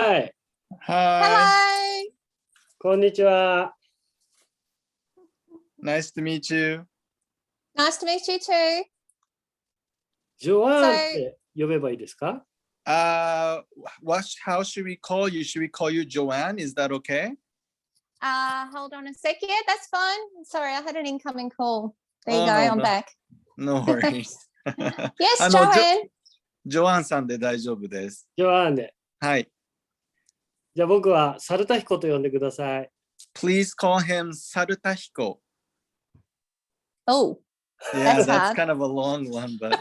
Hi. Hi. Hello. こんにちは。Nice to meet you. Nice to meet you too. ジョアンって呼べばいいですか？ How should we call you? Should we call you Joanne? Is that okay? Hold on a sec. Yeah, that's fine. Sorry, I had an incoming call. There you Oh, go. no, I'm no. back. No worries. Yes, Joanne. ジョアンさんで大丈夫です。ジョアンで。はい。じゃあ僕はサルタヒコと呼んでください。Please call him サルタヒコ。Oh, Yeah, that's that's hard. kind of a long one, but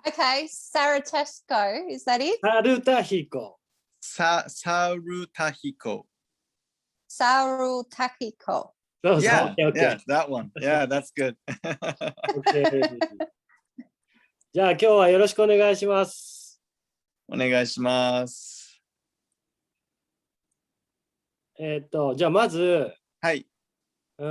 Okay, Saratesco, is that it? サルタヒコ。サルタヒコ。Sarutakiko. そうそう。Yeah, OK yeah, that one. Yeah, that's good. OK じゃあ今日はよろしくお願いします。お願いします。じゃあまず、はい。こ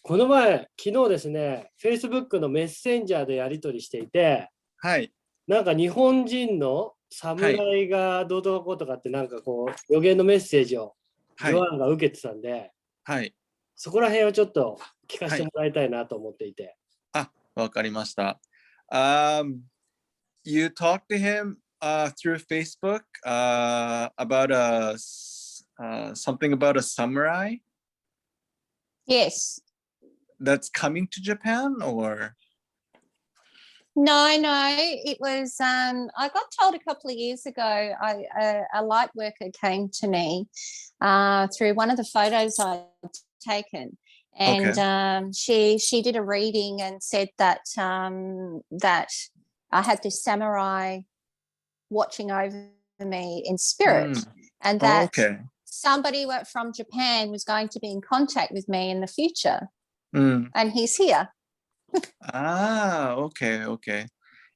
の前、昨日ですね、Facebook のメッセンジャーでやり取りしていて、はい。なんか日本人の侍がどうとかこうとかってなんかこう予言のメッセージをジョアンが受けてたんで、はい。そこら辺をちょっと聞かせてもらいたいなと思っていて。あ、わかりました。You talked to him through Facebook about something about a samurai Yes. that's coming to Japan, or? No, it was, I got told a couple of years ago, a light worker came to me through one of the photos I'd taken. And she did a reading and said that that I had this samurai watching over me in spirit, and that somebody from Japan was going to be in contact with me in the future, and he's here. ああ、OK。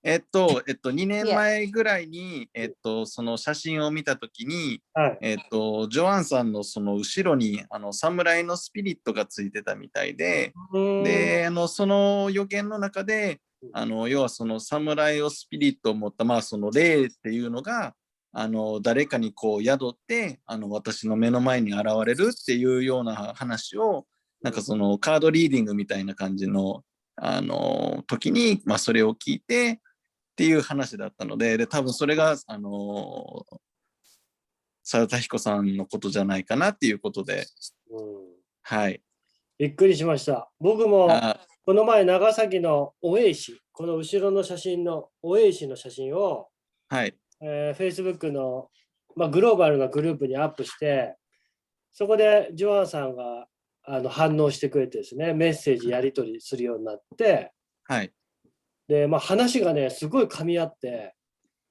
2年前ぐらいに、その写真を見たときに、ジョアンさんのその後ろに侍のスピリットがついてたみたいで、で、その予言の中で、要はその侍をスピリットを持った、まあその霊っていうのが、誰かにこう宿って、私の目の前に現れるっていうような話を、なんかそのカードリーディングみたいな感じの、時に、まあそれを聞いて、っていう話だったので、で多分それがサルタヒコさんのことじゃないかなっていうことで、はい。びっくりしました。僕もこの前長崎の大江市、この後ろの写真の大江市の写真を、はい。Facebook の、まあ、グローバルなグループにアップして、そこでジョアンさんが反応してくれてですね、メッセージやり取りするようになって、はい。で、まあ、話がね、すごい噛み合って、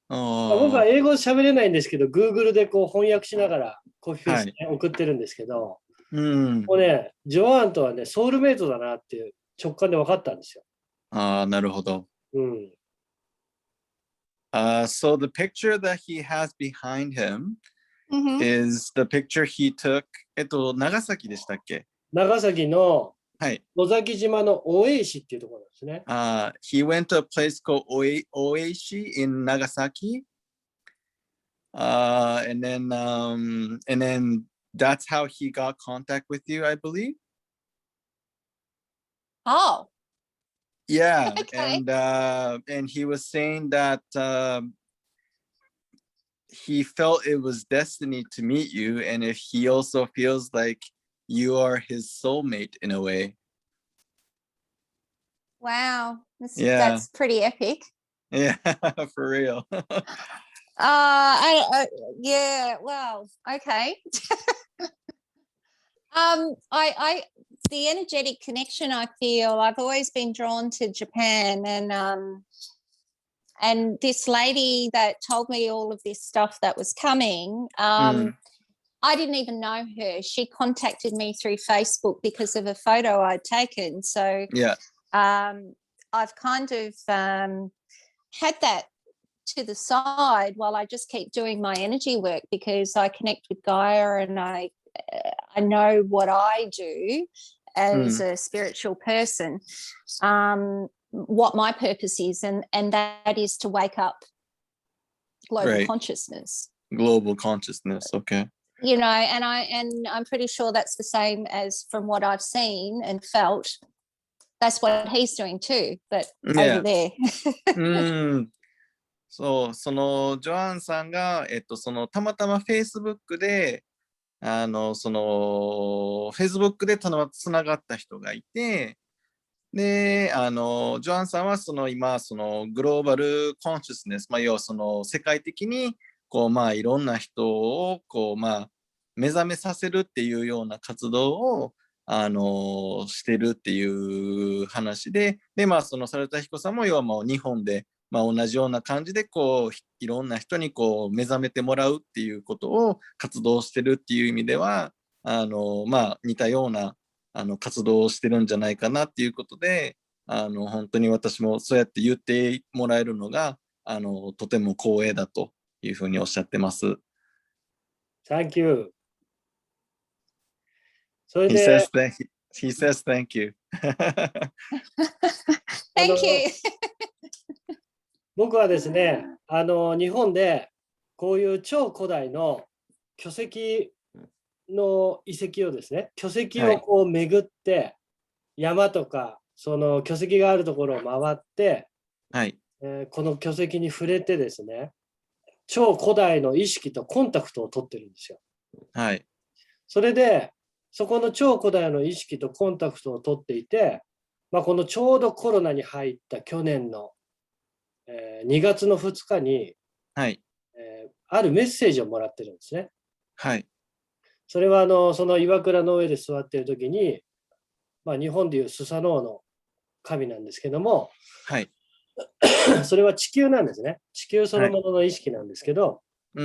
まあ、僕は英語喋れないんですけど、Google でこう翻訳しながらコピペして送ってるんですけど、もうね、ジョアンとはね、ソウルメイトだなっていう直感で分かったんですよ。ああ、なるほど。So the picture that he has behind him is the picture he took 長崎でしたっけ？長崎のはい。野崎島の大江市っていうところなんですね。He went to a place called Oeishi in Nagasaki. And then that's how he got contact with you, I believe. Oh. Yeah. Okay. And he was saying that he felt it was destiny to meet you, and if he also feels like you are his soulmate in a way. Wow, that's pretty epic. Yeah, for real. Yeah, wow, okay. The energetic connection I feel, I've always been drawn to Japan, and this lady that told me all of this stuff that was coming, I didn't even know her. She contacted me through Facebook because of a photo I'd taken. So I've kind of had that to the side while I just keep doing my energy work, because I connect with Gaia, and I know what I do as a spiritual person, what my purpose is, and that is to wake up global consciousness. Global consciousness. Okay. You know, and I'm pretty sure that's the same as from what I've seen and felt. That's what he's doing too, but over there. そう、そのジョアンさんが、そのたまたま Facebook で、Facebook でつながった人がいて、で、ジョアンさんは今、グローバルコンシスネス、要は世界的に、いろんな人を、目覚めさせるっていうような活動を、してるっていう話で、猿田彦さんも、要はもう日本で、同じような感じで、いろんな人に目覚めてもらうっていうことを活動してるっていう意味では、似たような、活動をしてるんじゃないかなっていうことで、本当に私もそうやって言ってもらえるのが、とても光栄だというふうにおっしゃってます。Thank you. それ He で、 says thank you. Thank you. 僕はですね、日本でこういう超古代の巨石の遺跡をですね、巨石を巡って、山とかその巨石があるところを回って、この巨石に触れてですね、超古代の意識とコンタクトを取ってるんですよ。それでそこの超古代の意識とコンタクトを取っていて、このちょうどコロナに入った去年の、2月の2日に、あるメッセージをもらってるんですね。それはその岩倉の上で座っている時に、日本でいうスサノオの神なんですけども、それは地球なんですね。地球そのものの意識なんですけど、そ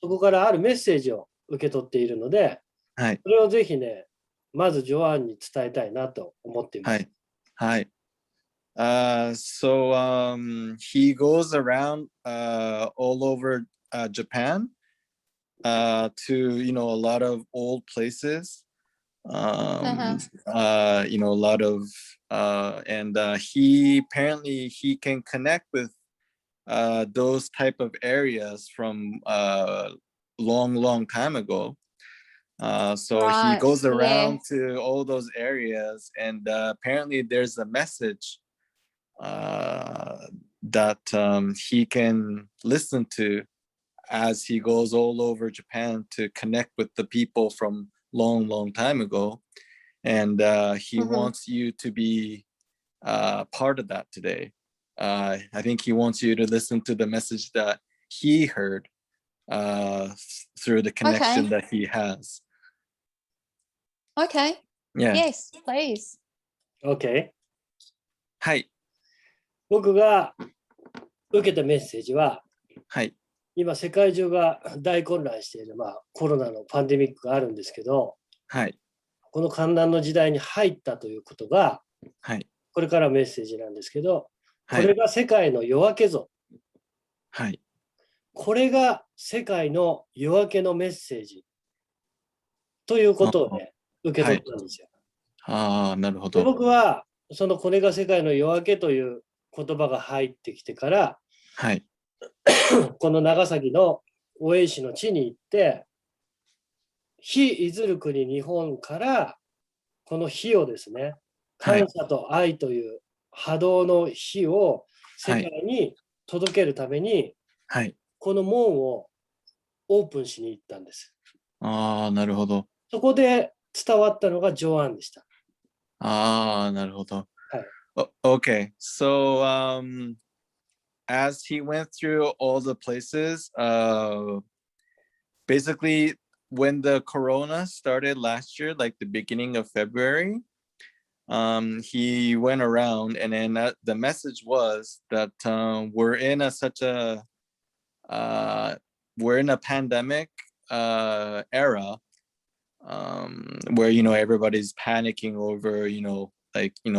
こからあるメッセージを受け取っているので、それをぜひね、まずジョアンに伝えたいなと思っています。So he goes around all over Japan to a lot of old places. A lot of and he apparently he can connect with those type of areas from long time ago. So he goes around to all those areas, and apparently there's a message that he can listen to as he goes all over Japan to connect with the people from long time ago, and he wants you to be part of that today. I think he wants you to listen to the message that he heard through the connection that he has. Okay. Yes, please. Okay. 僕が受けたメッセージは、今世界中が大混乱している、コロナのパンデミックがあるんですけど、この混乱の時代に入ったということが、これからメッセージなんですけど、これが世界の夜明けぞ。これが世界の夜明けのメッセージということをね、受け取ったんですよ。なるほど。で、僕はこれが世界の夜明けという言葉が入ってきてから、この長崎の大江市の地に行って、非いずる国日本からこの火をですね、感謝と愛という波動の火を世界に届けるために、この門をオープンしに行ったんです。なるほど。そこで伝わったのがジョアンでした。なるほど。Okay, so as he went through all the places, basically when the corona started last year, like the beginning of February, he went around, and then the message was that we're in a pandemic era, where everybody's panicking over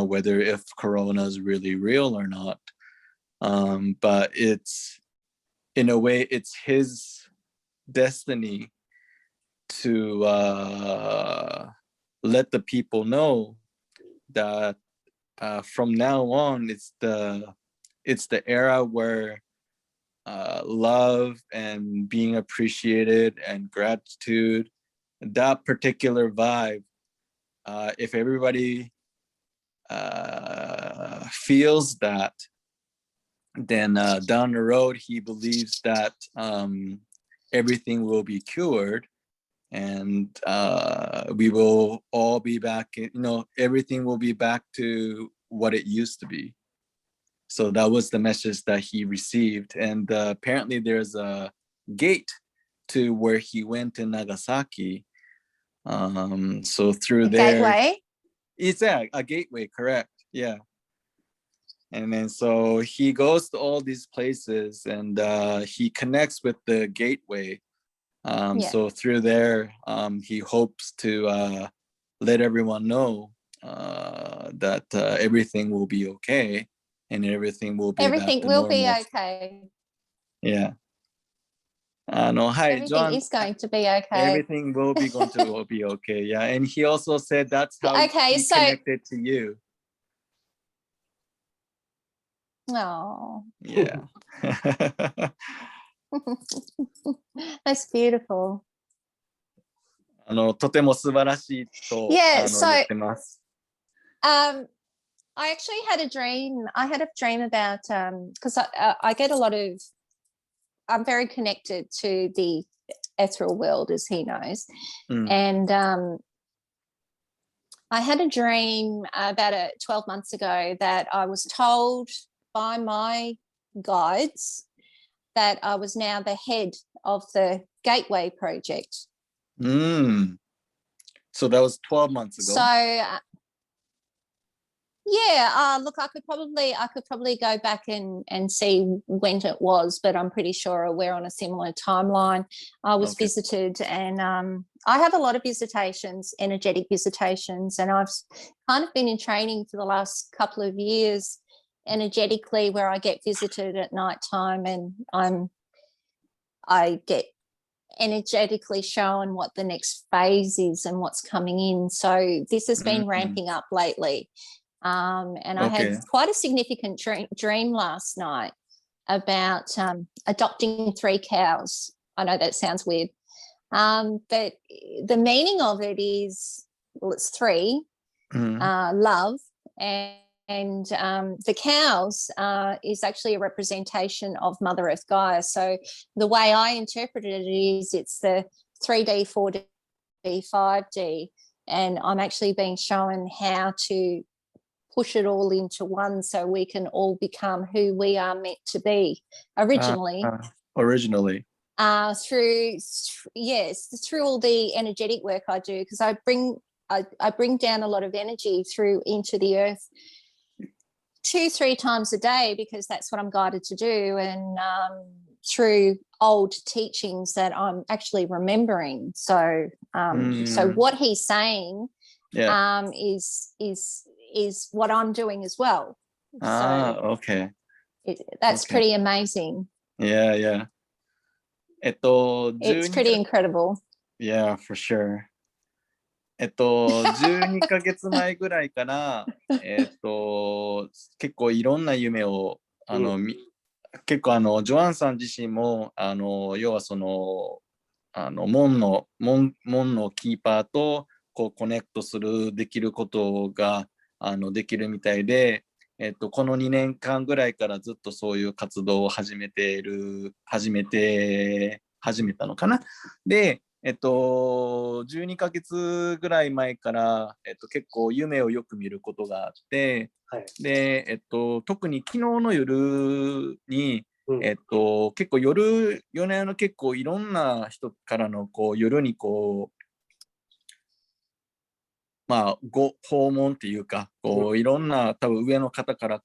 whether if corona is really real or not. But it's, in a way, it's his destiny to let the people know that from now on, it's the era where love and being appreciated and gratitude, that particular vibe, if everybody feels that, then down the road he believes that everything will be cured, and we will all be back, everything will be back to what it used to be. So that was the message that he received. And apparently there's a gate to where he went in Nagasaki. So through there, gateway. It's a gateway, correct? Yeah. And then so he goes to all these places, and he connects with the gateway. So through there, he hopes to let everyone know that everything will be okay, and everything will be okay. Yeah. Hi, everything John. Is going to be okay. Everything will be okay. Yeah. And he also said that's how he connected to you. Oh. Yeah. That's beautiful. とても素晴らしいと言ってます。I actually had a dream. I had a dream about because I get a lot of. I'm very connected to the ethereal world, as he knows, and I had a dream about 12 months ago that I was told by my guides that I was now the head of the Gateway project. So that was 12 months ago. So. Look, I could probably go back and see when it was, but I'm pretty sure we're on a similar timeline. I was visited, and I have a lot of visitations, energetic visitations, and I've kind of been in training for the last couple of years energetically, where I get visited at nighttime, and I get energetically shown what the next phase is and what's coming in. So this has been ramping up lately. And I had quite a significant dream last night about adopting 3 cows. I know that sounds weird, but the meaning of it is, well, it's 3, love, and the cows is actually a representation of Mother Earth Gaia. So the way I interpreted it is it's the 3D, 4D, 5D, and I'm actually being shown how to push it all into one so we can all become who we are meant to be originally. Through all the energetic work I do, because I bring down a lot of energy through into the earth 2-3 times a day, because that's what I'm guided to do, and through old teachings that I'm actually remembering. So so what he's saying is what I'm doing as well. That's pretty amazing. Yeah. It's pretty incredible. Yeah, for sure. 12ヶ月前ぐらいから結構いろんな夢を結構ジョアンさん自身も要はその門のキーパーとこうコネクトできることができるみたいで、この2年間ぐらいからずっとそういう活動を始めたのかな。で、12ヶ月ぐらい前から、結構夢をよく見ることがあって、で、特に昨日の夜に、結構夜の結構いろんな人からのこう夜にこうご訪問っていうかこういろんな多分上の方から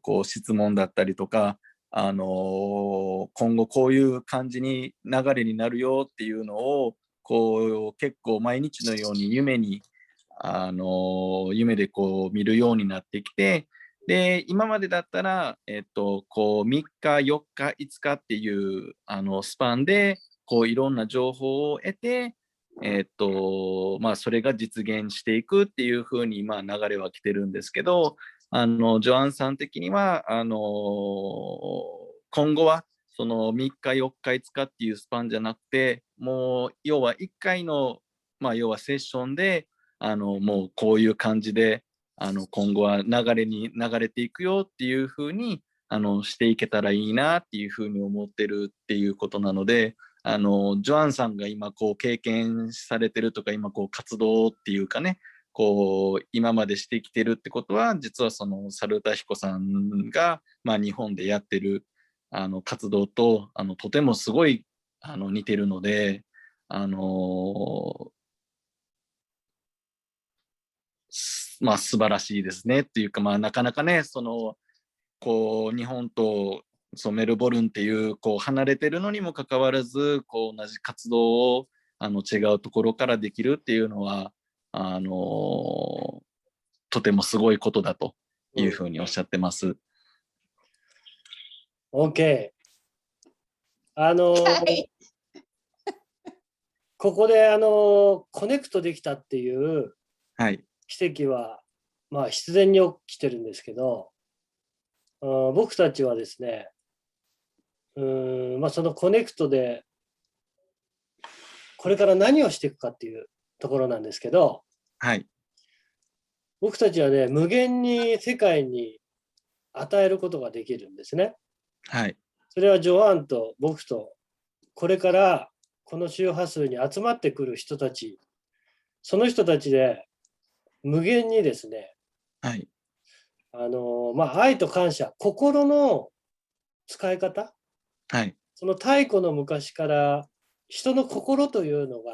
こう質問だったりとか今後こういう感じに流れになるよっていうのをこう結構毎日のように夢でこう見るようになってきて、で今までだったらこう3日4日5日っていうスパンでこういろんな情報を得てそれが実現していくっていう風に流れは来てるんですけど、ジョアンさん的には今後はその3日4日5日っていうスパンじゃなくて、もう要は1回の、要はセッションでもうこういう感じで今後は流れていくよっていう風にしていけたらいいなっていう風に思ってるっていうことなので、ジョアンさんが今こう経験されてるとか、今こう活動っていうかね、こう今までしてきてるってことは、実はその猿田彦さんが日本でやってる活動ととてもすごい似てるので、素晴らしいですねっていうか、なかなかね、こう日本とメルボルンっていうこう離れてるのにもかかわらず、こう同じ活動を違うところからできるっていうのはとてもすごいことだというふうにおっしゃってます。OK。ここでコネクトできたっていう奇跡は、必然に起きてるんですけど、僕たちはですね、そのコネクトでこれから何をしていくかっていうところなんですけど、はい、僕たちはね、無限に世界に与えることができるんですね。はい、それはジョアンと僕と、これからこの周波数に集まってくる人たち、その人たちで無限にですね、はい、愛と感謝、心の使い方、はい、その太古の昔から人の心というのが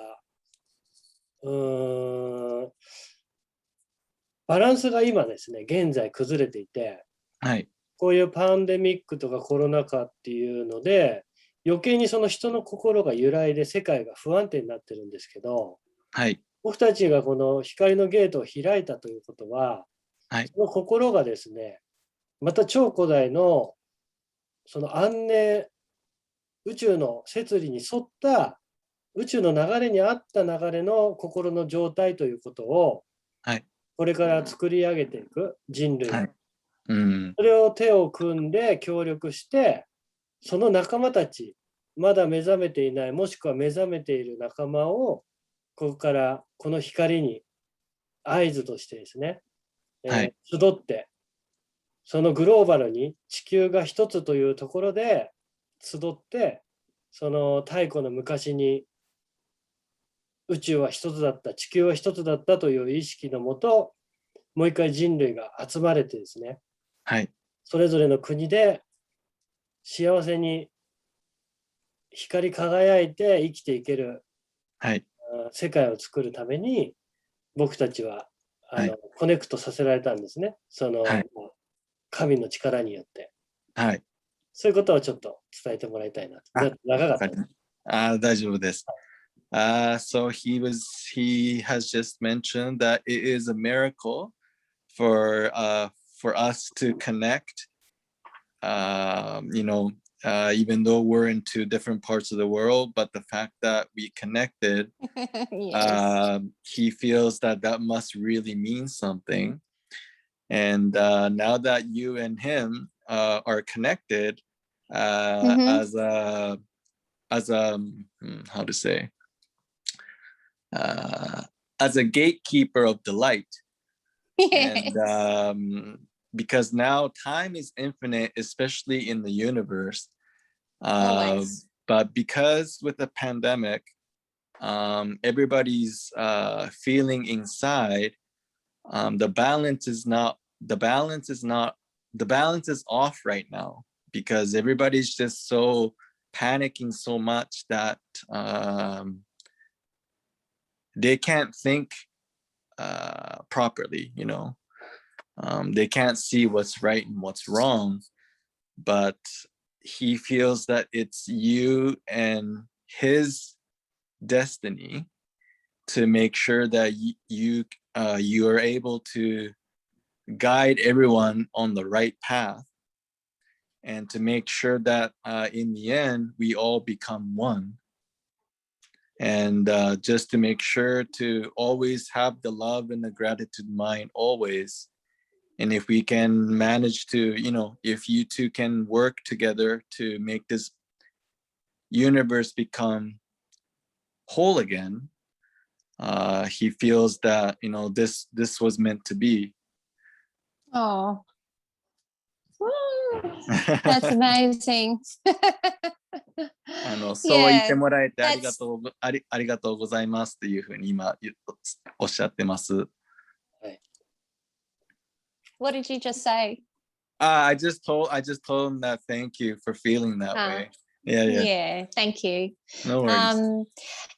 バランスが今ですね、現在崩れていて、はい、こういうパンデミックとかコロナ禍っていうので、余計にその人の心が揺らいで世界が不安定になってるんですけど、はい、僕たちがこの光のゲートを開いたということは、はい、その心がですね、また超古代のその安寧、宇宙の摂理に沿った宇宙の流れに合った流れの心の状態ということを、はい、これから作り上げていく人類、はい、それを手を組んで協力して、その仲間たち、まだ目覚めていない、もしくは目覚めている仲間を、ここからこの光に合図としてですね、集って、そのグローバルに地球が一つというところで集って、その太古の昔に宇宙は一つだった、地球は一つだったという意識のもと、もう一回人類が集まれてですね、はい、それぞれの国で幸せに光り輝いて生きていける、はい、世界を作るために、僕たちはコネクトさせられたんですね。その、神の力によって。はい。そういうことをちょっと伝えてもらいたいな。長かった。大丈夫です。So he has just mentioned that it is a miracle for us to connect. Even though we're in two different parts of the world, but the fact that we connected, Yes. he feels that must really mean something. And now that you and him are connected as a how to say as a gatekeeper of the light. Yes. And because now time is infinite, especially in the universe. But because with the pandemic, everybody's feeling inside, the balance is off right now, because everybody's just so panicking so much that they can't think properly, they can't see what's right and what's wrong. But he feels that it's you and his destiny to make sure that you are able to guide everyone on the right path, and to make sure that in the end we all become one. And just to make sure to always have the love and the gratitude mind always, And if we can manage to, if you two can work together to make this universe become whole again, he feels that, this was meant to be. Oh, that's amazing. そう言ってもらえてありがとうございますっていうふうに今おっしゃってます。What did you just say? I just told him that thank you for feeling that way. Yeah, thank you. No worries.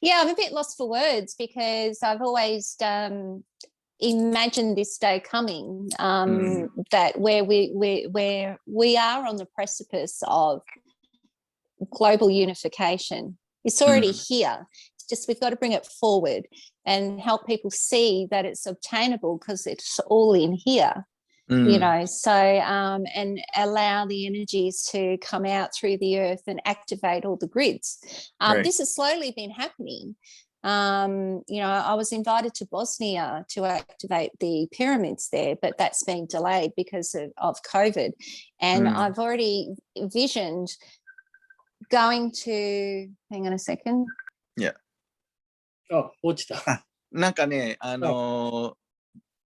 I'm a bit lost for words because I've always imagined this day coming, that where we are on the precipice of global unification. It's already here. It's just we've got to bring it forward and help people see that it's obtainable because it's all in here. So and allow the energies to come out through the earth and activate all the grids. This has slowly been happening. I was invited to Bosnia to activate the pyramids there, but that's been delayed because of COVID. And I've already envisioned going to, hang on a second. Yeah. 落ちた。なんかね、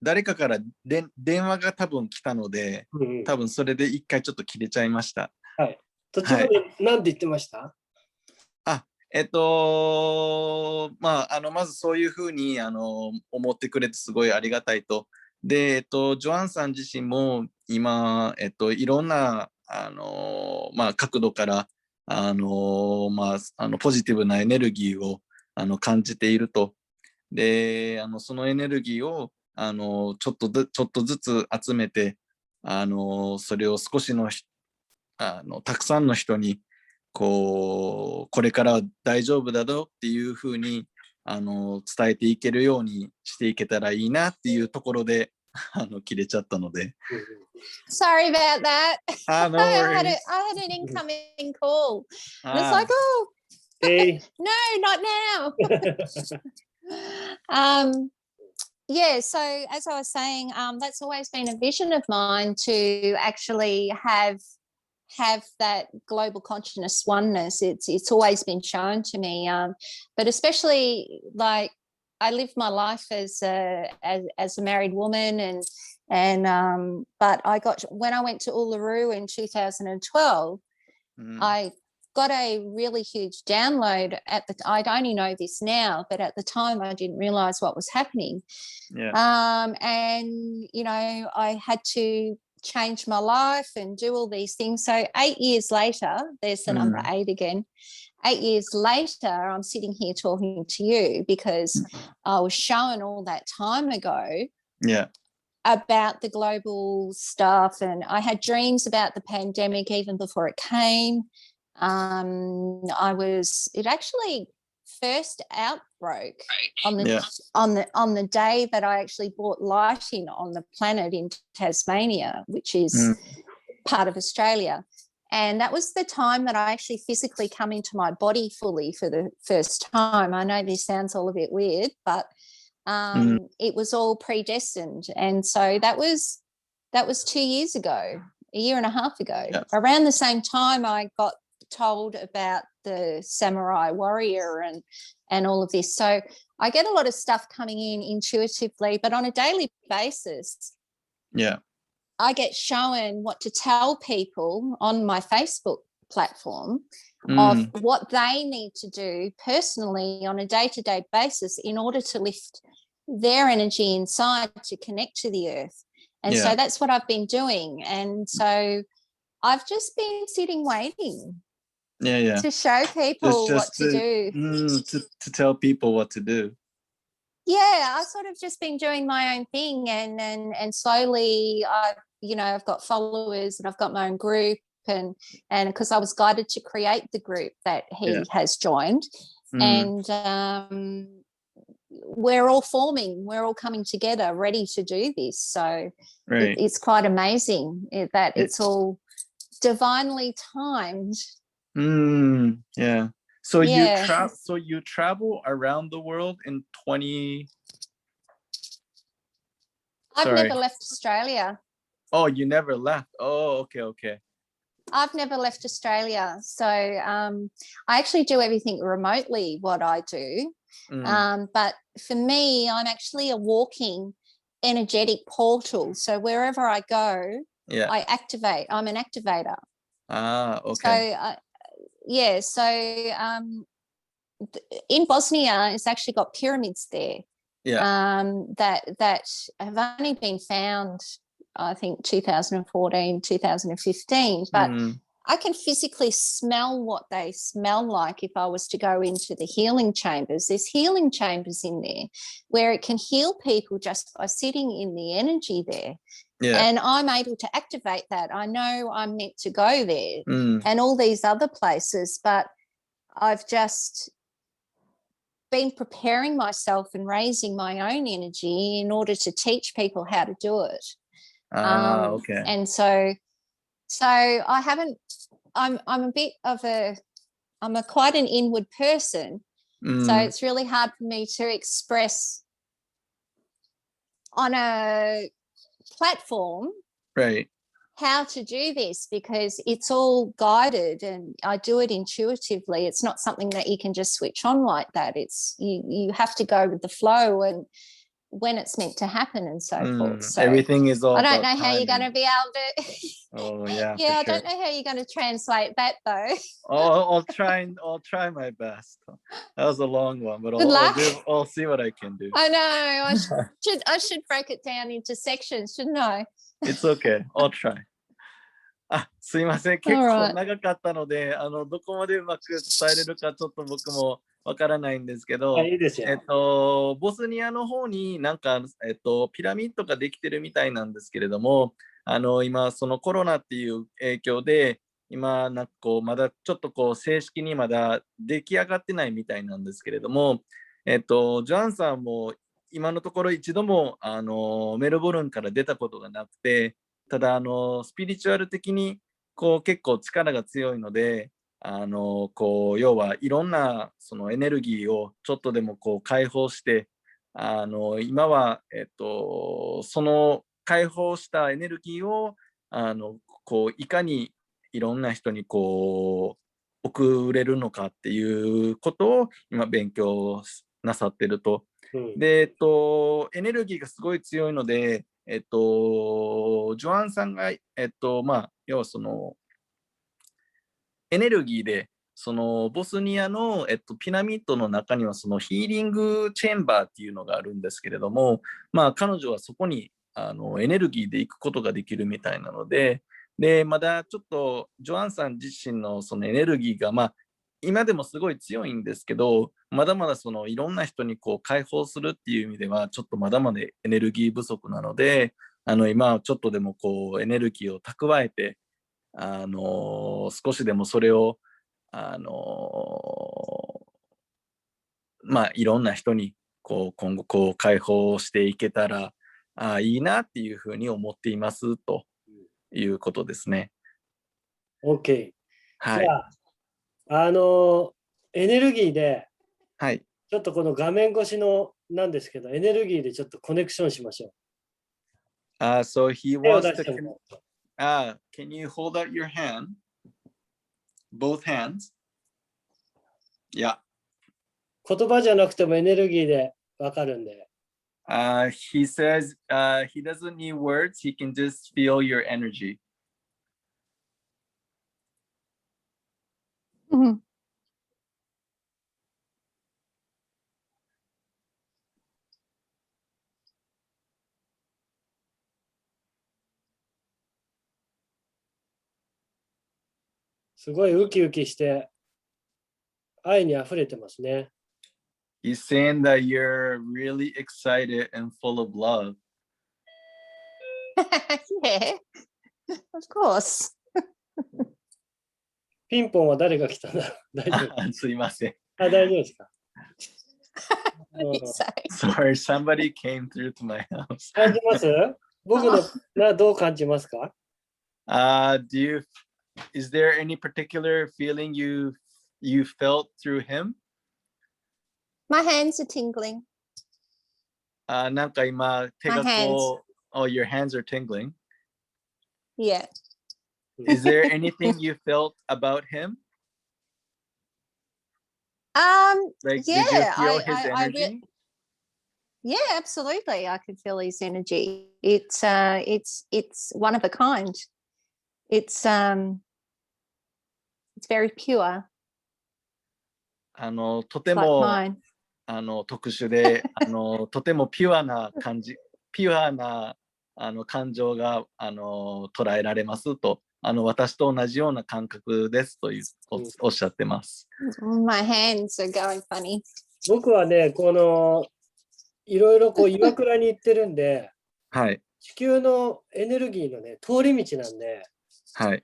誰かから電話が多分来たので、多分それで一回ちょっと切れちゃいました。はい。途中で何て言ってました？まずそういうふうに思ってくれてすごいありがたいと。で、ジョアンさん自身も今、いろんな角度からポジティブなエネルギーを感じていると。で、そのエネルギーをちょっとずつ集めて、それを少しのたくさんの人にこれから大丈夫だぞっていうふうに伝えていけるようにしていけたらいいなっていうところで切れちゃったので。Sorry about that. No worries. I had an incoming call. And it's like, oh, hey. No, not now. So as I was saying, that's always been a vision of mine to actually have that global consciousness oneness. It's always been shown to me, but especially like I lived my life as a married woman, but when I went to Uluru in 2012, I got a really huge download I only know this now, but at the time I didn't realize what was happening. And I had to change my life and do all these things. So 8 years later, there's the number 8 again. 8 years later, I'm sitting here talking to you because I was shown all that time ago about the global stuff, and I had dreams about the pandemic even before it came. It actually first outbroke on the day that I actually brought lighting on the planet in Tasmania, which is part of Australia. And that was the time that I actually physically come into my body fully for the first time. I know this sounds all a bit weird, but it was all predestined. And so that was 2 years ago, a year and a half ago. Around the same time I got told about the samurai warrior and all of this. So I get a lot of stuff coming in intuitively, but on a daily basis, I get shown what to tell people on my Facebook platform of what they need to do personally on a day-to-day basis in order to lift their energy inside to connect to the earth. And so that's what I've been doing. And so I've just been sitting waiting to show people what to do. To tell people what to do. I've sort of just been doing my own thing, and slowly I've got followers and I've got my own group, and because I was guided to create the group that he has joined, and we're all coming together ready to do this. So it's quite amazing that it's all divinely timed. So you travel around the world in 20. I've never left Australia. Oh, you never left. Oh, okay, okay. I've never left Australia. So I actually do everything remotely, what I do. But for me, I'm actually a walking energetic portal. So wherever I go, I activate. I'm an activator. Ah, okay. So, in Bosnia, it's actually got pyramids there. That have only been found, I think, 2014, 2015. But I can physically smell what they smell like if I was to go into the healing chambers. There's healing chambers in there where it can heal people just by sitting in the energy there. And I'm able to activate that. I know I'm meant to go there and all these other places, but I've just been preparing myself and raising my own energy in order to teach people how to do it. Okay. And so I haven't, I'm a bit of I'm quite an inward person. So it's really hard for me to express on a platform how to do this, because it's all guided and I do it intuitively. It's not something that you can just switch on like that. It's you have to go with the flow and when it's meant to happen and so forth. So everything is all I don't know about how you're going timing. to be able to I don't know how you're going to translate that though. I'll try my best. That was a long one, but I'll see what I can do. I know. I should break it down into sections, shouldn't I? It's okay. I'll try. すいません。結構長かったので、どこまでうまく伝えれるかちょっと僕もわからないんですけど、いいですよ。ボスニアの方になんか、ピラミッドができてるみたいなんですけれども、今そのコロナっていう影響で、今なんかこうまだちょっとこう正式にまだ出来上がってないみたいなんですけれども、ジョアンさんも今のところ一度もメルボルンから出たことがなくて、ただスピリチュアル的にこう結構力が強いので、こう要はいろんなそのエネルギーをちょっとでもこう解放して、今はその解放したエネルギーをこういかにいろんな人にこう送れるのかっていうことを今勉強なさってると。でエネルギーがすごい強いので。ジョアンさんが、要はそのエネルギーでそのボスニアの、ピラミッドの中にはそのヒーリングチェンバーっていうのがあるんですけれども、彼女はそこにエネルギーで行くことができるみたいなので、まだちょっとジョアンさん自身のそのエネルギーが今でもすごい強いんですけど、まだまだそのいろんな人にこう解放するっていう意味ではちょっとまだまだエネルギー不足なので、今ちょっとでもこうエネルギーを蓄えて、少しでもそれをいろんな人にこう今後こう解放していけたらいいなっていうふうに思っていますということですね。OK。はい。じゃあエネルギーで、はい、ちょっとこの画面越しのなんですけど、エネルギーでちょっとコネクションしましょう。So he wants to can you hold out your hand? Both hands? Yeah. 言葉じゃなくてもエネルギーでわかるんで。He says he doesn't need words, he can just feel your energy. すごいウキウキして愛にあふれてますね。He's saying that you're really excited and full of love. Yeah, of course. ピンポンは誰が来たんだろう。大丈夫。すいません。大丈夫ですか。Sorry, somebody came through to my house. 感じます？僕のどう感じますか？Is there any particular feeling you felt through him? My hands are tingling. なんか今手がこう、your hands are tingling. Yeah. Is there anything you felt about him? Like, Yeah, did you feel his energy? Yeah, absolutely. I could feel his energy. It's one of a kind. It's very pure. とても、特殊で、とてもピュアな感じ、ピュアな感情が捉えられますと、私と同じような感覚ですとおっしゃってます。My hands are going funny. 僕はね、いろいろ岩倉に行ってるんで、はい、地球のエネルギーのね、通り道なんで、はい、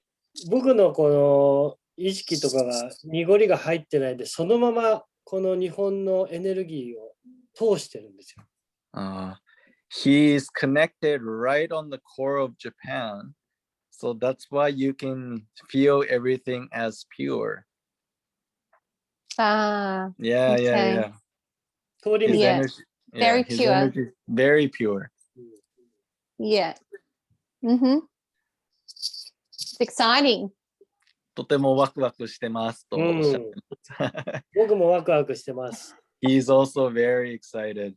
僕の意識とかが濁りが入ってないで、そのままこの日本のエネルギーを通してるんですよ。He is connected right on the core of Japan, so that's why you can feel everything as pure. Yeah, yeah. 通り道。Yeah. Very his pure. Energy, very pure. Yeah. It's exciting. とてもワクワクしてますとおっしゃってます。僕もワクワクしてます。He's also very excited.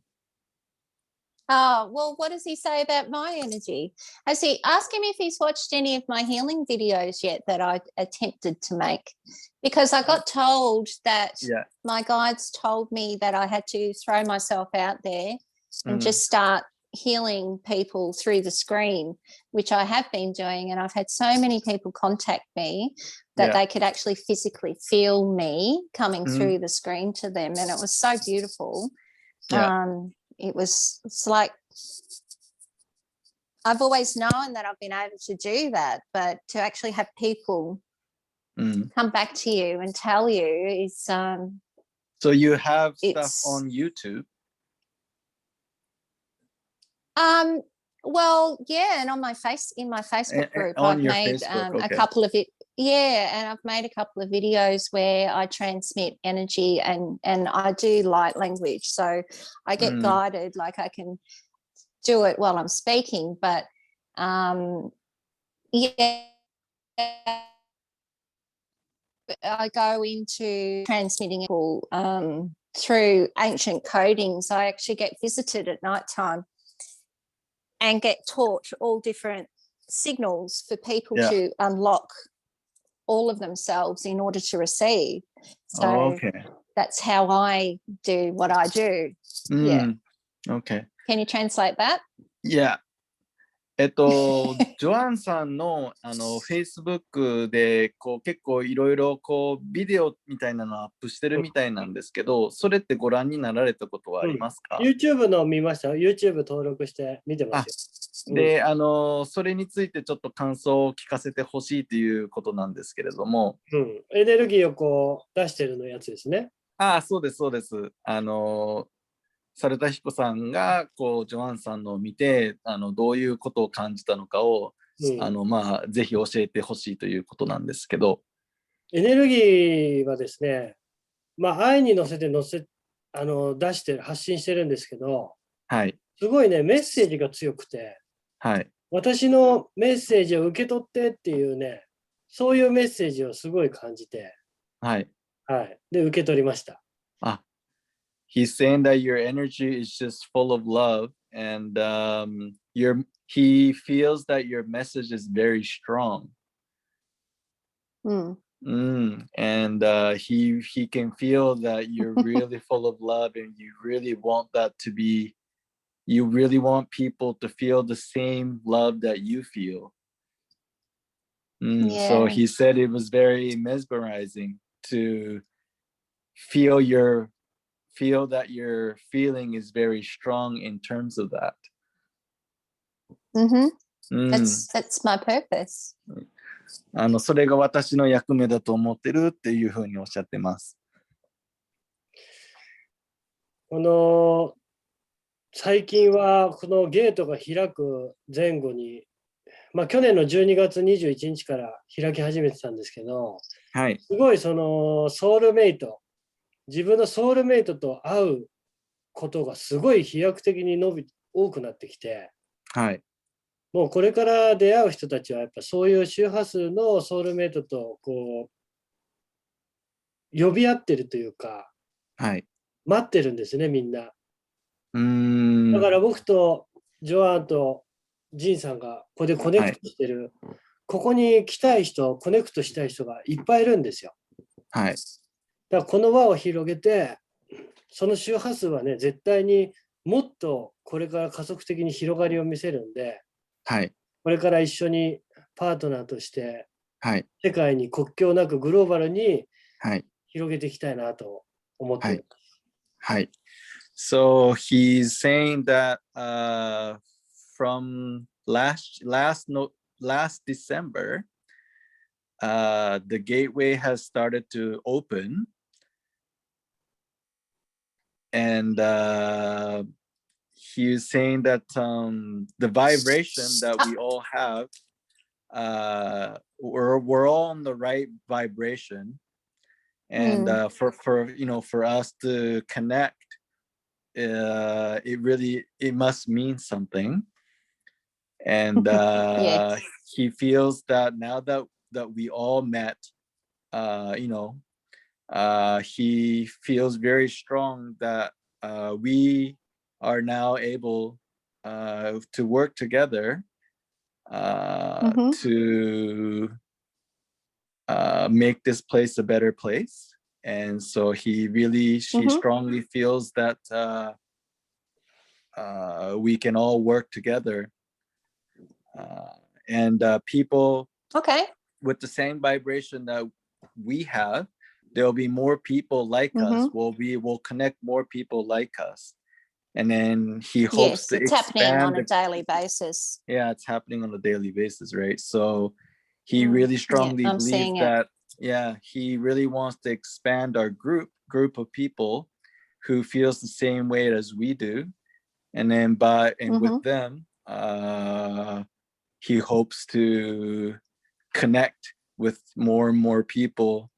Oh, well, what does he say about my energy? Ask him if he's watched any of my healing videos yet that I attempted to make. Because I got told that my guides told me that I had to throw myself out there and just start healing people through the screen, which I have been doing. And I've had so many people contact me that they could actually physically feel me coming through the screen to them. And it was so beautiful. It's like I've always known that I've been able to do that, but to actually have people come back to you and tell you is So you have stuff on YouTube? Well, yeah, and on my Facebook group I've made a couple of it. Yeah, and I've made a couple of videos where I transmit energy and I do light language. So I get guided, like I can do it while I'm speaking, but I go into transmitting people through ancient codings. I actually get visited at nighttime and get taught all different signals for people to unlock all of themselves in order to receive. So that's how I do what I do. Okay. Can you translate that? Yeah. ジョアンさんのFacebook で結構いろいろビデオみたいなのをアップしてるみたいなんですけど、それってご覧になられたことはありますか？ YouTube の見ました。YouTube 登録して見てますよ。で、それについてちょっと感想を聞かせてほしいということなんですけれども。エネルギーを出してるのやつですね。そうです、そうです。猿田彦さんがジョアンさんのを見てどういうことを感じたのかを、ぜひ教えてほしいということなんですけど。エネルギーはですね、愛に乗せて出してる、発信してるんですけど、すごいね、メッセージが強くて、私のメッセージを受け取ってっていうね、そういうメッセージをすごい感じて、で、受け取りました。He's saying that your energy is just full of love, and he feels that your message is very strong. And he can feel that you're really full of love, and you really want you really want people to feel the same love that you feel. So he said it was very mesmerizing to feel that your feeling is very strong in terms of that. That's my purpose. それが私の役目だと思ってるっていうふうにおっしゃってます。最近はこのゲートが開く前後に、去年の12月21日から開き始めてたんですけど、すごいソウルメイト、自分のソウルメイトと会うことがすごい飛躍的に多くなってきて、もうこれから出会う人たちはやっぱそういう周波数のソウルメイトとこう呼び合ってるというか、はい。待ってるんですね、みんな。だだから僕とジョアンとジンさんがここでコネクトしてる、ここに来たい人、コネクトしたい人がいっぱいいるんですよ。はい。だからこの輪を広げて、その周波数はね、絶対にもっとこれから加速的に広がりを見せるんで、はい。これから一緒にパートナーとして、はい。世界に国境なくグローバルにはい。広げていきたいなと思っています。はい。So he's saying that from last December, the gateway has started to open, and he's saying that the vibration that we all have, we're all on the right vibration, and for us to connect, it must mean something, and Yes. he feels that now that we all met, he feels very strong that we are now able to work together to make this place a better place. And so he strongly feels that we can all work together, and people with the same vibration that we have, there'll be more people like us. We'll connect more people like us, and then he hopes to it's expand happening on a daily basis. Yeah, it's happening on a daily basis, right? So he really strongly believes that. Yeah, he really wants to expand our group of people who feels the same way as we do, and then with them, he hopes to connect with more and more people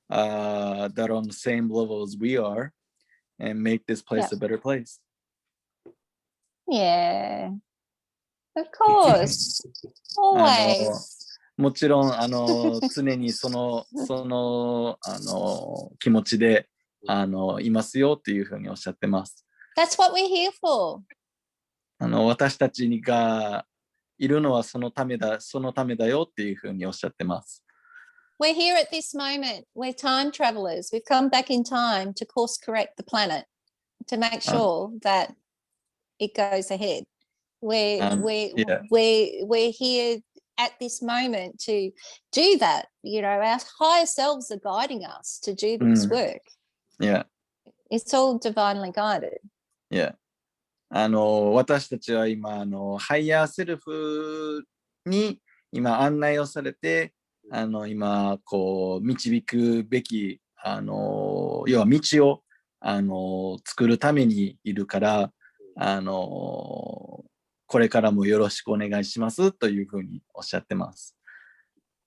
that are on the same level as we are, and make this place a better place. Yeah, of course. Always. もちろん常にその気持ちでいますよっていうふうにおっしゃってます。That's what we're here for. 私たちがいるのはそのためだよっていうふうにおっしゃってます。We're here at this moment. We're time travelers. We've come back in time to course correct the planet to make sure that it goes ahead. We're here at this moment to do that. Our higher selves are guiding us to do this work. Yeah. It's all divinely guided. Yeah. 私たちは今ハイヤーセルフに今案内をされて今こう導くべき要は道を作るためにいるからこれからもよろしくお願いしますというふうにおっしゃってます。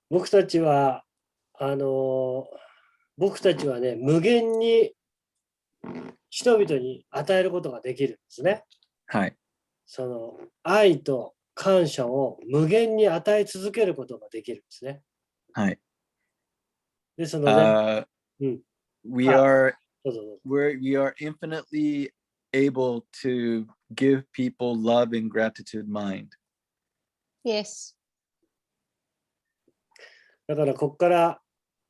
僕たちはね、無限に人々に与えることができるんですね。はい。その愛と感謝を無限に与え続けることができるんですね。はい。ですので、we are infinitely able to give people love and gratitude mind. Yes. だからここから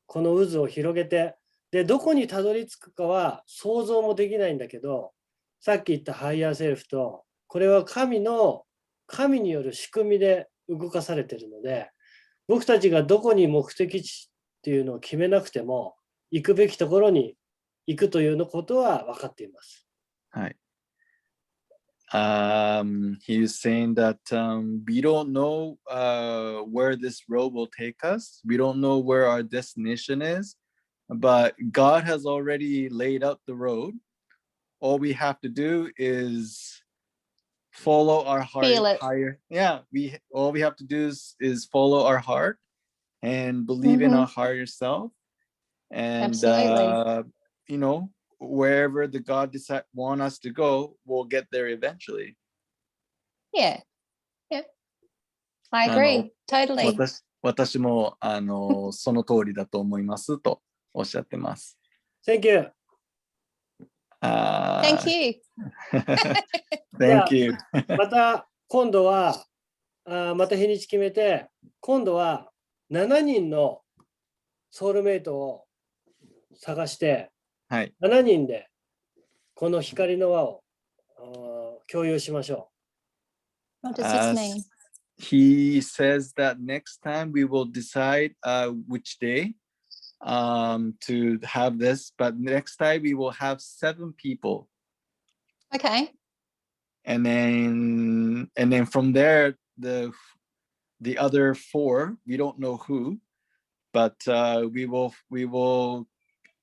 この渦を広げて、でどこにたどり着くかは想像もできないんだけど、さっき言ったハイヤーセルフとこれは神による仕組みで動かされているので、僕たちがどこに目的地っていうのを決めなくても行くべきところに行くというのことは分かっています。はい。He's saying that we don't know where this road will take us. We don't know where our destination is, but God has already laid out the road. All we have to do is follow our heart higher. Yeah, all we have to do is follow our heart and believe in our higher self. And wherever the God want us to go, we'll get there eventually. Yeah. I agree. Totally. 私もその通りだと思いますとおっしゃってます。Thank you. Thank you. Thank you. また今度はまた日にち決めて、今度は7人のソウルメイトを探して、はい、7人でこの光の輪を共有しましょう。What does this mean? He says that next time we will decide which day to have this, but next time we will have 7 people. Okay. And then from there, the other 4, we don't know who, but we will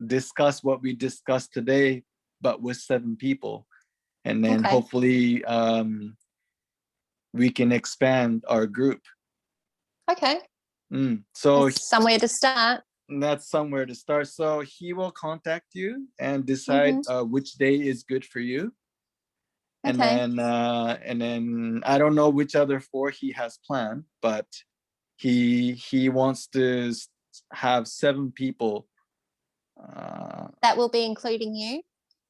discuss what we discussed today, but with 7 people, and then hopefully we can expand our group. Okay. So that's somewhere to start. That's somewhere to start. So he will contact you and decide which day is good for you. And then I don't know which other 4 he has planned, but he wants to have 7 people. That will be including you?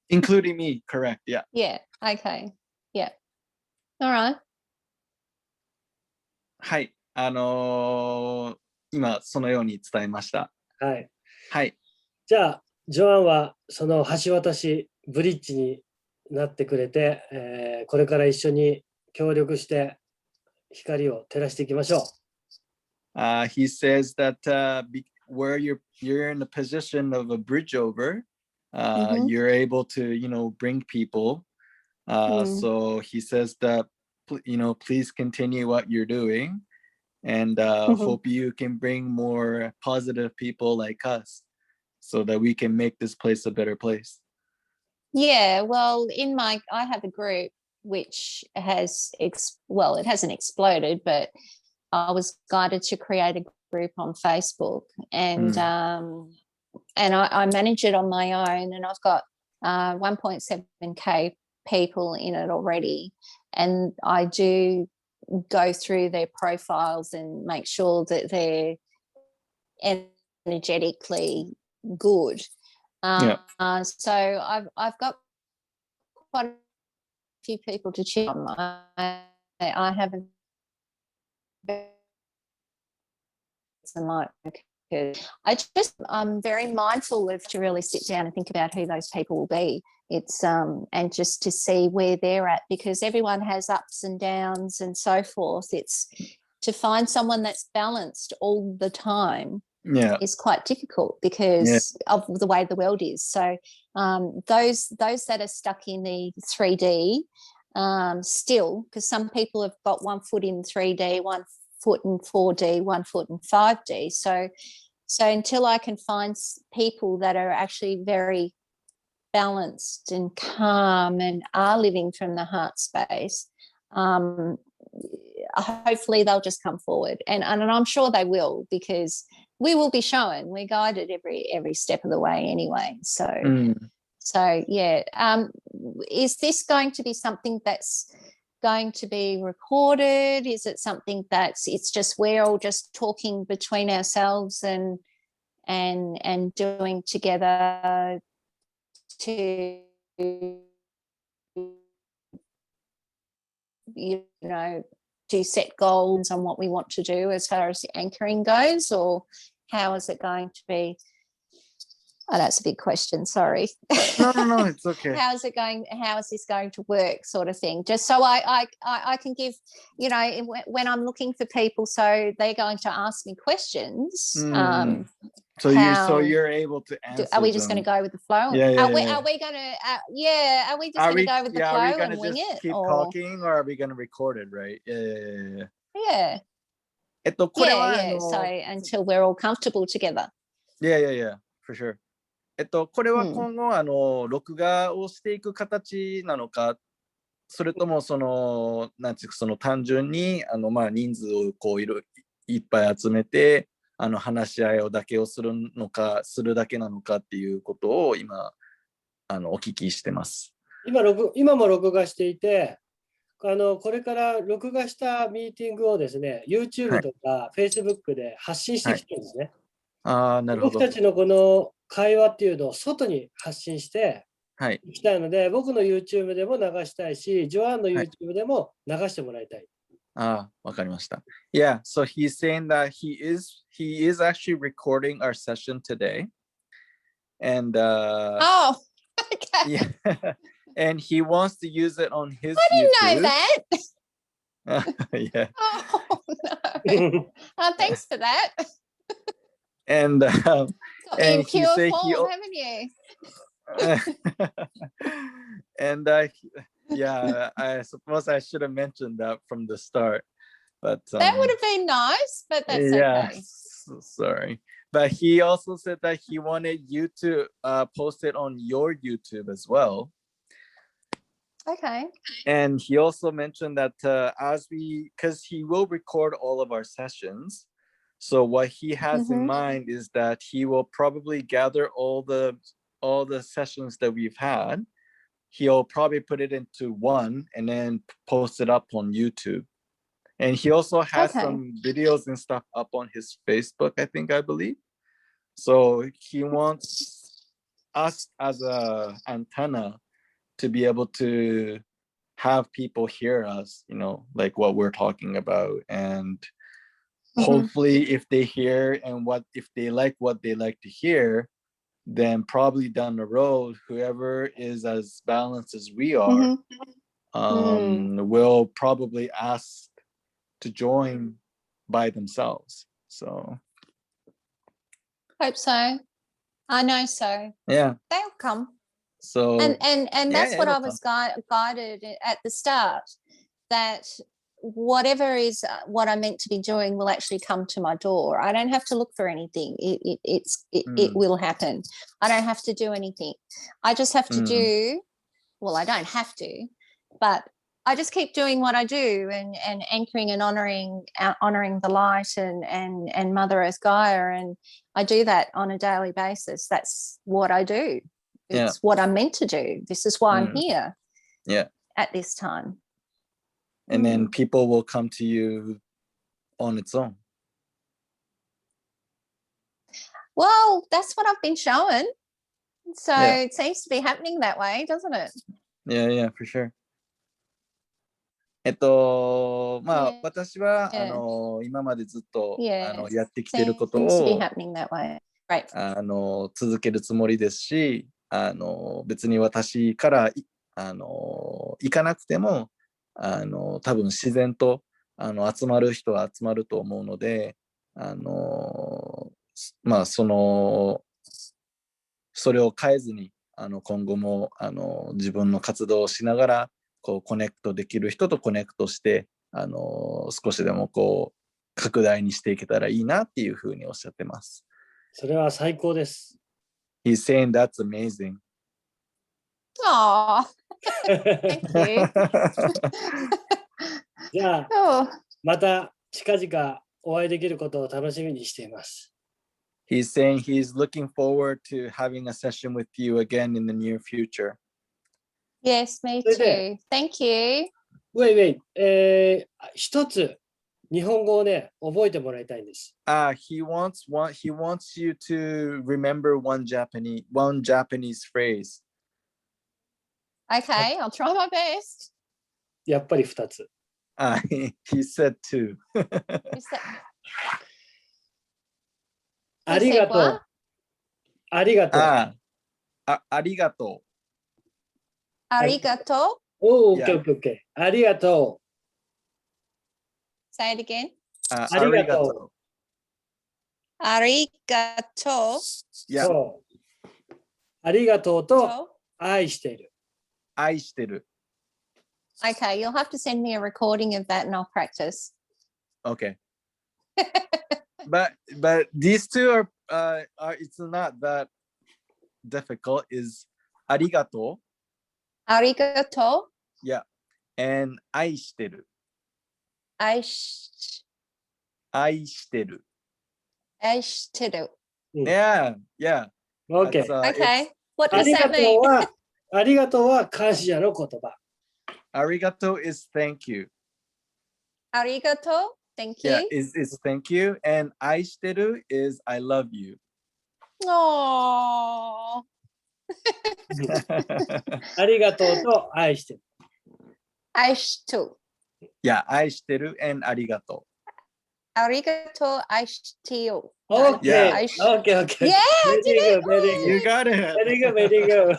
Including me, correct, yeah. Yeah, okay. Yeah. All right. はい、今そのように伝えました。はい。はい。じゃあ、ジョアンはその橋渡しブリッジになってくれて、これから一緒に協力して光を照らしていきましょう。He says that where you're in the position of a bridge over, you're able to, bring people. So he says that, please continue what you're doing, and hope you can bring more positive people like us, so that we can make this place a better place. Yeah, well, I have a group which has, it hasn't exploded, but I was guided to create a group on Facebook, and I manage it on my own, and I've got 1.7k people in it already, and I do go through their profiles and make sure that they're energetically good. So I've got quite a few people to choose from. I haven't. I'm very mindful of to really sit down and think about who those people will be. It's and just to see where they're at, because everyone has ups and downs and so forth. It's to find someone that's balanced all the time is quite difficult because of the way the world is. So those that are stuck in the 3D still, because some people have got 1 foot in 3D, 1 foot in 4D, 1 foot in 5D. So until I can find people that are actually very balanced and calm and are living from the heart space, hopefully they'll just come forward, and I'm sure they will, because we will be shown, we're guided every step of the way anyway. So yeah, is this going to be something that's going to be recorded? Is it something it's just we're all just talking between ourselves and doing together to to set goals on what we want to do as far as the anchoring goes, or how is it going to be? Oh, that's a big question. Sorry. No, it's okay. How is this going to work, sort of thing? Just so I can give, when I'm looking for people, so they're going to ask me questions. So you're able to answer. Are we just going to go with the flow? Are we going to? Are we just going to go with the flow and wing it? Keep talking, or are we going to record it? Right? Yeah. Yeah. So until we're all comfortable together. Yeah, for sure. これは今後録画をしていく形なのか、それともなんていうか単純に人数をいっぱい集めて話し合いだけをするだけなのかっていうことを今お聞きしてます。今も録画していて、これから録画したミーティングをですね、YouTube とか Facebook で発信してきてるんですね。なるほど。僕たちのこの会話っていうのを外に発信していきたいので、僕の YouTube でも流したいし、ジョアンの YouTube でも流してもらいたい。わかりました。Yeah, so he's saying that he is actually recording our session today. And oh, okay. Yeah, and he wants to use it on his I didn't YouTube. know that. Yeah. Oh, no. Thanks for that. And Got me in and he pure said form, haven't you? And yeah, I suppose I should have mentioned that from the start, but that would have been nice, but that's okay. Sorry. But he also said that he wanted you to post it on your YouTube as well. Okay. And he also mentioned that because he will record all of our sessions. So what he has in mind is that he will probably gather all the sessions that we've had. He'll probably put it into one and then post it up on YouTube. And he also has some videos and stuff up on his Facebook, I believe. So he wants us as a antenna to be able to have people hear us, like what we're talking about. And hopefully if they hear and if they like what they like to hear, then probably down the road, whoever is as balanced as we are, will probably ask to join by themselves. So hope so. I know so. Yeah, they'll come. So and that's what I was guided at the start, that whatever is what I'm meant to be doing will actually come to my door. I don't have to look for anything. It will happen. I don't have to do anything. I just have to do, well, I don't have to, but I just keep doing what I do and anchoring and honoring the light and Mother Earth Gaia, and I do that on a daily basis. That's what I do. It's what I'm meant to do. This is why I'm here. Yeah. At this time. And then people will come to you on its own. Well, that's what I've been shown. So it seems to be happening that way, doesn't it? Yeah, for sure. 私は今までずっとやってきてることを続けるつもりですし、別に私から行かなくても多分自然と集まる人は集まると思うので、それを変えずに今後も自分の活動をしながらコネクトできる人とコネクトして少しでも拡大にしていけたらいいなっていうふうにおっしゃってます。それは最高です。He's saying that's amazing. Aww. Thank you. じゃあ、また近々お会いできることを楽しみにしています。He's saying he's looking forward to having a session with you again in the near future. Yes, me too. Thank you. Wait. 一つ日本語をね覚えてもらいたいんです。He wants you to remember one Japanese phrase. Okay, I'll try my best. やっぱり2つ。He said two. ありがとう。ありがとう。ありがとう。ありがとう。Okay. ありがとう。Say it again. ありがとう。ありがとう。そう。ありがとうと愛している。愛してる。Okay, you'll have to send me a recording of that and I'll practice. Okay. But these two are it's not that difficult. Is ありがとう。ありがとう。Yeah. And 愛してる。愛してる。Yeah. Okay. Okay. What does that mean? ありがとうは感謝の言葉。arigato is thank you. Arigato, thank you. Yeah, is thank you. And 愛してる is I love you. Oh. ありがとうと愛してる。愛してる。Yeah, 愛してる and ありがとう。ありがとう、愛してよ。Okay, Yeah. okay, okay. Yeah, Very good, very You good. got it. Very good, very good.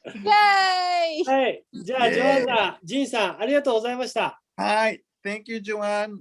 Yay! はい。じゃあ、ジョアンさん、ジンさん、ありがとうございました。はい。Thank you, Joanne.